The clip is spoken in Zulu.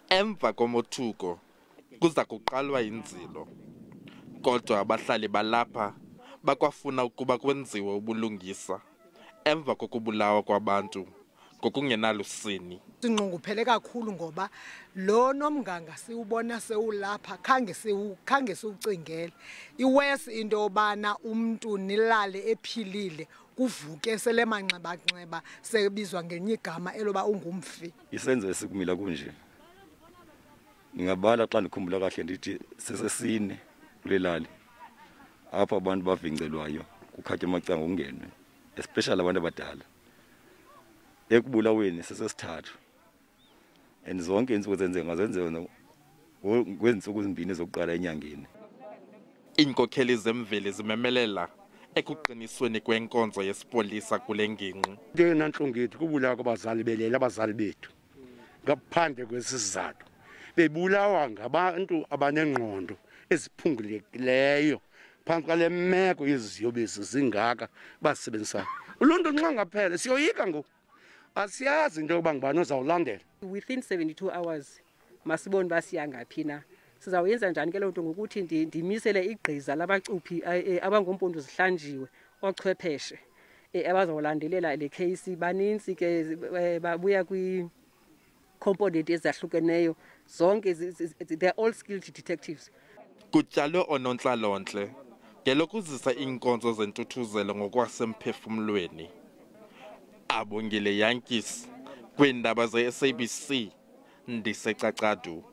Emva komothuko kuza kuqalwa inzilo, kodwa abahlali balapha bakwafuna ukuba kwenziwe ubulungisa emva kokubulawa kwabantu ngokungenalusini. Sinxunguphele kakhulu ngoba lo nomnganga siwubona sewulapha khange siwucingele. Iwesi into yobana umntu nilale ephilile kuvuke sele manxeba sebizwa ngenye igama eloba ungumfi. Isenzo esikumila kunje ngingabala xa ndikhumbula kahle ndithi sesesine kule lali apha abantu bavingcelwayo kukhatya amacango ungenwe, especially abantu abadala. Ekubulaweni sesesithathu and zonke insuku zenziwa kwezinsuku ezimbini zokuqala enyangeni. Iinkokheli zemveli zimemelela ekuqinisweni kwenkonzo yesipolisa kule ngingqi. Into enantlungu yethu kubulawa kwabazali belela abazali bethu ngaphandle kwesizathu. Bebulawa ngabantu abanengqondo eziphungulekileyo phambi kwale meko yeziyobisi zingaka basebenzisayo. Uluntu nxa ngaphela siyoyika ngoku. Asiyazi into yokuba ngubani ozawulandela. Within 72 hours masibone basiyangaphi na. Sizawuyenza njani ke loo nto ngokuthi ndimisele igqiza labacuphi abangompondo zihlanjiwe ochwepheshe abazawulandelela le case. Baninzi ke babuya kwi-component ezahlukeneyo zonke they're all skilled detectives. Kutyalwe oonontlalontle ngelokuzisa iinkonzo zentuthuzelo ngokwasemphefumlweni. Abongile Yankees kwiindaba ze-SABC, Ndisecacadu.